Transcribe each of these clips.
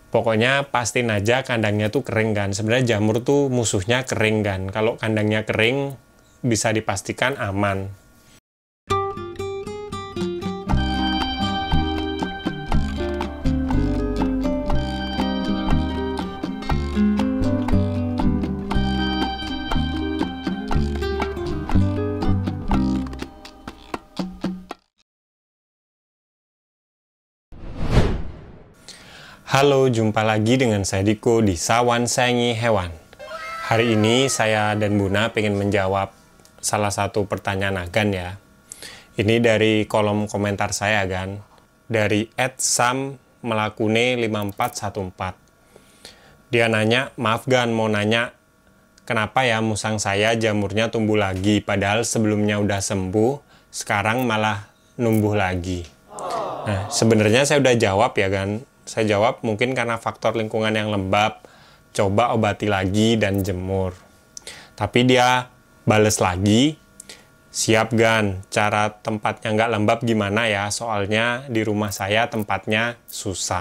Pokoknya pastiin aja kandangnya tuh kering kan. Sebenarnya jamur tuh musuhnya kering kan. Kalau kandangnya kering bisa dipastikan aman. Halo, jumpa lagi dengan saya Diko di Sawan Sayangi Hewan. Hari ini saya dan Buna pengen menjawab salah satu pertanyaan Agan ya. Ini dari kolom komentar saya Agan, dari @sammelakune5414. Dia nanya, maaf Gan, mau nanya kenapa ya musang saya jamurnya tumbuh lagi, padahal sebelumnya udah sembuh, sekarang malah numbuh lagi. Nah, sebenarnya saya udah jawab ya Gan. Saya jawab mungkin karena faktor lingkungan yang lembab, coba obati lagi dan jemur. Tapi dia bales lagi, siap Gan, cara tempatnya nggak lembab gimana ya, soalnya di rumah saya tempatnya susah.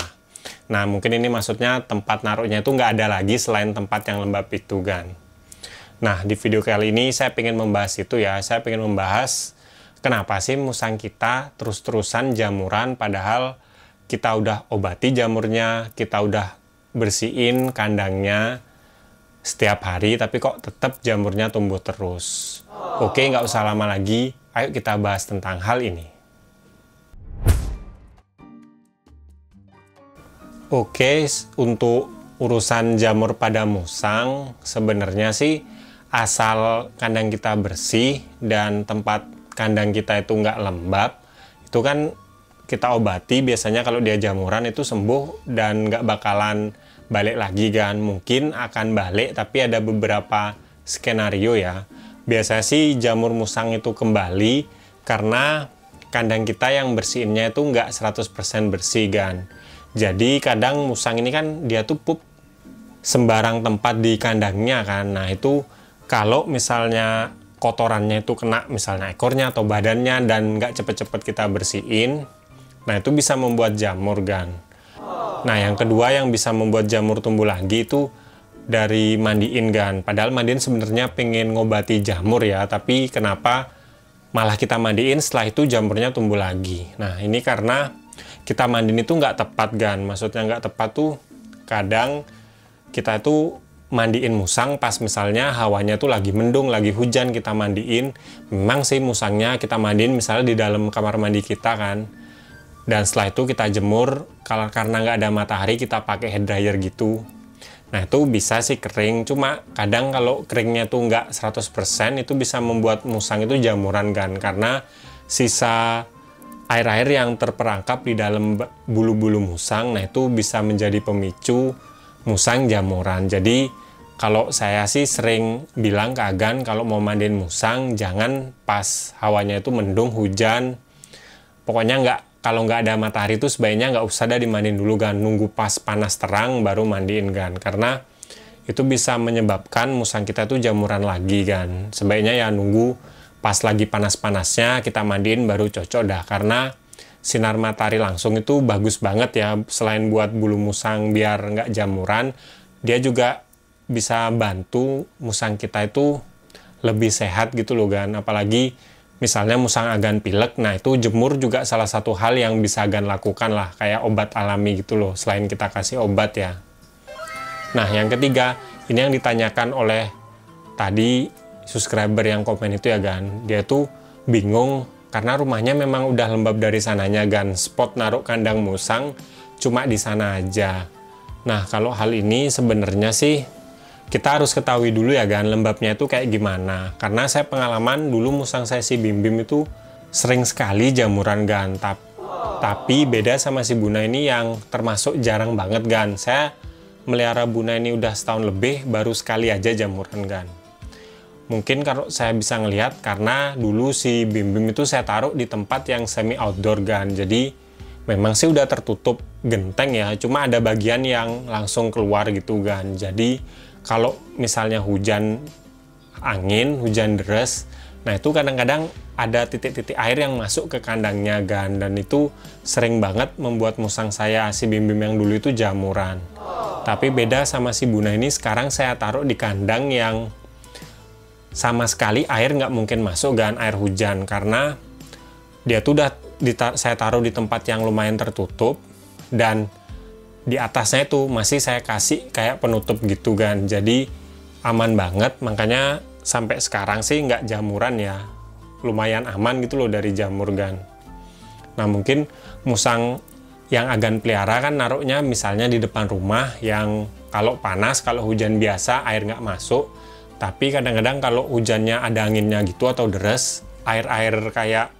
Nah mungkin ini maksudnya tempat naruhnya itu nggak ada lagi selain tempat yang lembab itu Gan. Nah di video kali ini saya pengen membahas itu ya, saya pengen membahas kenapa sih musang kita terus-terusan jamuran padahal kita udah obati jamurnya, kita udah bersihin kandangnya setiap hari, tapi kok tetap jamurnya tumbuh terus. Oke, nggak usah lama lagi, ayo kita bahas tentang hal ini. Oke, untuk urusan jamur pada musang, sebenarnya sih asal kandang kita bersih dan tempat kandang kita itu nggak lembab, itu kan kita obati, biasanya kalau dia jamuran itu sembuh dan nggak bakalan balik lagi kan. Mungkin akan balik, tapi ada beberapa skenario ya. Biasanya sih jamur musang itu kembali karena kandang kita yang bersihinnya itu nggak 100% bersih kan. Jadi kadang musang ini kan dia tuh pup sembarang tempat di kandangnya kan. Nah itu kalau misalnya kotorannya itu kena misalnya ekornya atau badannya dan nggak cepet-cepet kita bersihin, nah itu bisa membuat jamur Gan. Nah yang kedua yang bisa membuat jamur tumbuh lagi itu dari mandiin Gan. Padahal mandiin sebenarnya pengen ngobati jamur ya, tapi kenapa malah kita mandiin setelah itu jamurnya tumbuh lagi. Nah ini karena kita mandiin itu nggak tepat Gan. Maksudnya nggak tepat tuh kadang kita itu mandiin musang pas misalnya hawanya tuh lagi mendung, lagi hujan kita mandiin. Memang sih musangnya kita mandiin misalnya di dalam kamar mandi kita kan. Dan setelah itu kita jemur, karena nggak ada matahari kita pakai hair dryer gitu. Nah itu bisa sih kering, cuma kadang kalau keringnya tuh nggak 100% itu bisa membuat musang itu jamuran kan. Karena sisa air-air yang terperangkap di dalam bulu-bulu musang, nah itu bisa menjadi pemicu musang jamuran. Jadi kalau saya sih sering bilang ke Agan kalau mau mandiin musang jangan pas hawanya itu mendung, hujan. Pokoknya kalau nggak ada matahari itu sebaiknya nggak usah dah dimandiin dulu Gan, nunggu pas panas terang baru mandiin Gan, karena itu bisa menyebabkan musang kita tuh jamuran lagi Gan. Sebaiknya ya nunggu pas lagi panas-panasnya kita mandiin baru cocok dah, karena sinar matahari langsung itu bagus banget ya, selain buat bulu musang biar nggak jamuran, dia juga bisa bantu musang kita itu lebih sehat gitu loh Gan. Apalagi misalnya musang Agan pilek, nah itu jemur juga salah satu hal yang bisa Agan lakukan lah, kayak obat alami gitu loh, selain kita kasih obat ya. Nah yang ketiga, ini yang ditanyakan oleh tadi subscriber yang komen itu ya Gan. Dia tuh bingung karena rumahnya memang udah lembab dari sananya Gan, spot naruh kandang musang cuma di sana aja. Nah kalau hal ini sebenarnya sih kita harus ketahui dulu ya Gan, lembabnya itu kayak gimana. Karena saya pengalaman dulu musang saya si Bim Bim itu sering sekali jamuran Gan. Tapi beda sama si Buna ini yang termasuk jarang banget Gan. Saya melihara Buna ini udah setahun lebih, baru sekali aja jamuran Gan. Mungkin kalau saya bisa ngelihat karena dulu si Bim Bim itu saya taruh di tempat yang semi outdoor Gan. Jadi memang sih udah tertutup genteng ya, cuma ada bagian yang langsung keluar gitu Gan. Jadi kalau misalnya hujan angin, hujan deras, nah itu kadang-kadang ada titik-titik air yang masuk ke kandangnya Gan, dan itu sering banget membuat musang saya si Bim Bim yang dulu itu jamuran. Tapi beda sama si Buna ini, sekarang saya taruh di kandang yang sama sekali air nggak mungkin masuk kan, air hujan, karena dia tuh udah saya taruh di tempat yang lumayan tertutup, dan di atasnya itu masih saya kasih kayak penutup gitu kan, jadi aman banget. Makanya sampai sekarang sih nggak jamuran ya, lumayan aman gitu loh dari jamur kan. Nah mungkin musang yang Agan pelihara kan naruhnya misalnya di depan rumah yang kalau panas, kalau hujan biasa air nggak masuk. Tapi kadang-kadang kalau hujannya ada anginnya gitu atau deres, air-air kayak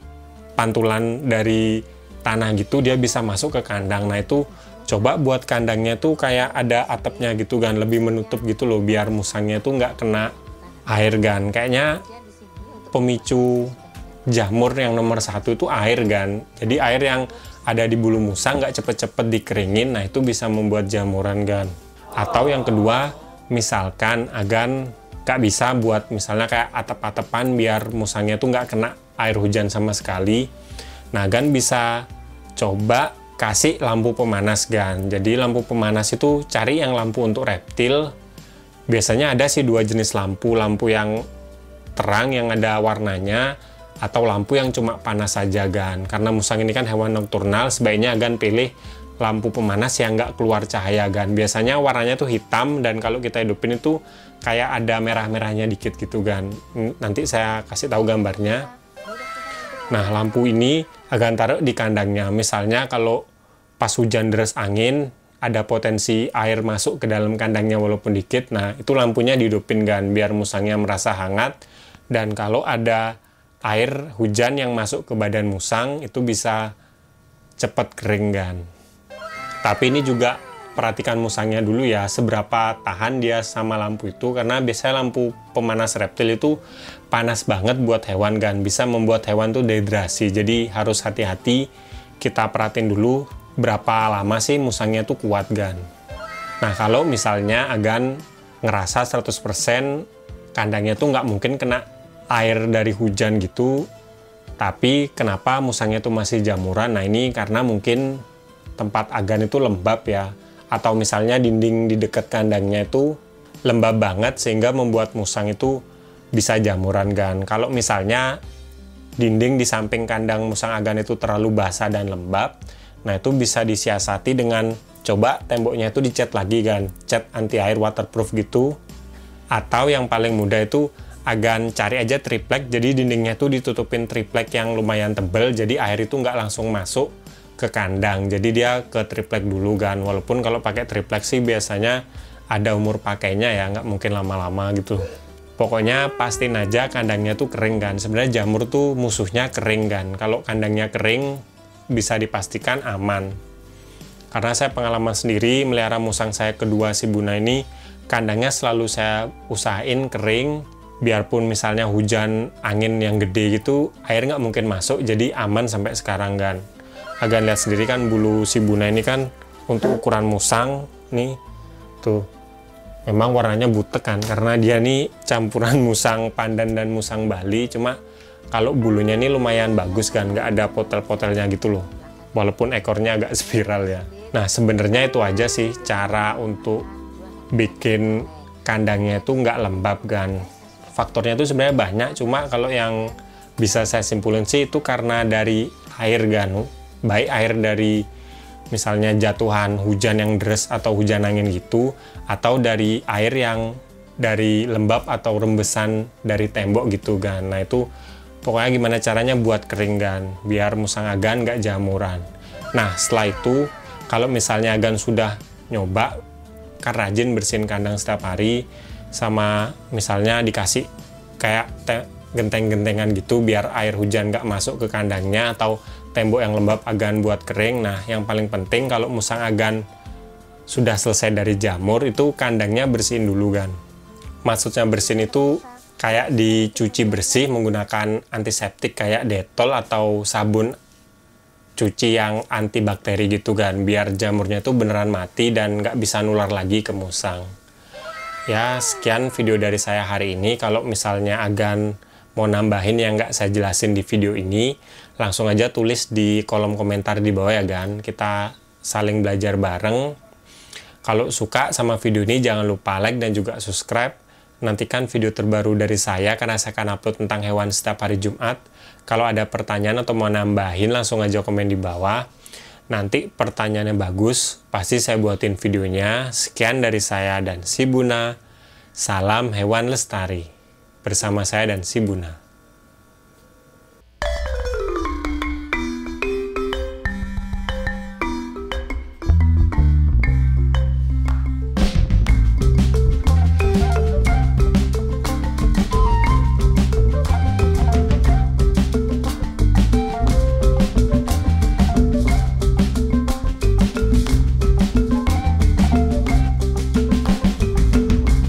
pantulan dari tanah gitu dia bisa masuk ke kandang. Nah itu coba buat kandangnya tuh kayak ada atapnya gitu kan, lebih menutup gitu loh, biar musangnya tuh nggak kena air kan. Kayaknya pemicu jamur yang nomor satu itu air kan. Jadi air yang ada di bulu musang nggak cepet-cepet dikeringin, nah itu bisa membuat jamuran kan. Atau yang kedua, misalkan Agan nggak bisa buat misalnya kayak atap-atapan biar musangnya tuh nggak kena air hujan sama sekali. Nah Agan bisa coba kasih lampu pemanas kan. Jadi lampu pemanas itu cari yang lampu untuk reptil. Biasanya ada sih dua jenis lampu, lampu yang terang yang ada warnanya, atau lampu yang cuma panas saja kan. Karena musang ini kan hewan nokturnal, sebaiknya Agan pilih lampu pemanas yang nggak keluar cahaya kan. Biasanya warnanya tuh hitam, dan kalau kita hidupin itu kayak ada merah-merahnya dikit gitu kan. Nanti saya kasih tahu gambarnya. Nah lampu ini Agan taruh di kandangnya. Misalnya kalau pas hujan deras angin, ada potensi air masuk ke dalam kandangnya walaupun dikit, nah itu lampunya dihidupin kan, biar musangnya merasa hangat. Dan kalau ada air hujan yang masuk ke badan musang, itu bisa cepat kering kan. Tapi ini juga perhatikan musangnya dulu ya, seberapa tahan dia sama lampu itu, karena biasanya lampu pemanas reptil itu panas banget buat hewan kan, bisa membuat hewan tuh dehidrasi. Jadi harus hati-hati, kita perhatiin dulu berapa lama sih musangnya tuh kuat kan. Nah kalau misalnya Agan ngerasa 100% kandangnya tuh nggak mungkin kena air dari hujan gitu, tapi kenapa musangnya tuh masih jamuran? Nah ini karena mungkin tempat Agan itu lembab ya, atau misalnya dinding di dekat kandangnya itu lembab banget sehingga membuat musang itu bisa jamuran kan. Kalau misalnya dinding di samping kandang musang Agan itu terlalu basah dan lembab, nah itu bisa disiasati dengan coba temboknya itu dicat lagi kan, cat anti air waterproof gitu. Atau yang paling mudah itu Agan cari aja triplek, jadi dindingnya itu ditutupin triplek yang lumayan tebel, jadi air itu nggak langsung masuk ke kandang. Jadi dia ke triplek dulu kan, walaupun kalau pakai triplek sih biasanya ada umur pakainya ya, nggak mungkin lama-lama gitu. Pokoknya pastiin aja kandangnya tuh kering kan. Sebenarnya jamur tuh musuhnya kering kan. Kalau kandangnya kering bisa dipastikan aman. Karena saya pengalaman sendiri melihara musang saya kedua si Buna ini, kandangnya selalu saya usahain kering. Biarpun misalnya hujan angin yang gede gitu, air nggak mungkin masuk, jadi aman sampai sekarang kan. Agan lihat sendiri kan bulu si Buna ini kan untuk ukuran musang nih tuh memang warnanya butek kan, karena dia nih campuran musang pandan dan musang Bali. Cuma kalau bulunya ini lumayan bagus kan, nggak ada potel-potelnya gitu loh, walaupun ekornya agak spiral ya. Nah sebenarnya itu aja sih cara untuk bikin kandangnya itu nggak lembab kan. Faktornya itu sebenarnya banyak, cuma kalau yang bisa saya simpulin sih itu karena dari air kan, baik air dari misalnya jatuhan hujan yang deras atau hujan angin gitu, atau dari air yang dari lembab atau rembesan dari tembok gitu kan. Nah itu pokoknya gimana caranya buat kering kan, biar musang Agan nggak jamuran. Nah setelah itu kalau misalnya Agan sudah nyoba kan rajin bersihin kandang setiap hari, sama misalnya dikasih kayak genteng-gentengan gitu biar air hujan nggak masuk ke kandangnya, atau tembok yang lembab Agan buat kering. Nah yang paling penting kalau musang Agan sudah selesai dari jamur, itu kandangnya bersihin dulu kan. Maksudnya bersihin itu kayak dicuci bersih menggunakan antiseptik kayak Dettol atau sabun cuci yang antibakteri gitu kan, biar jamurnya itu beneran mati dan nggak bisa nular lagi ke musang. Ya sekian video dari saya hari ini. Kalau misalnya Agan mau nambahin yang nggak saya jelasin di video ini, langsung aja tulis di kolom komentar di bawah ya kan, kita saling belajar bareng. Kalau suka sama video ini jangan lupa like dan juga subscribe. Nantikan video terbaru dari saya karena saya akan upload tentang hewan setiap hari Jumat. Kalau ada pertanyaan atau mau nambahin langsung aja komen di bawah. Nanti pertanyaannya bagus, pasti saya buatin videonya. Sekian dari saya dan si Buna. Salam hewan lestari. Bersama saya dan si Buna.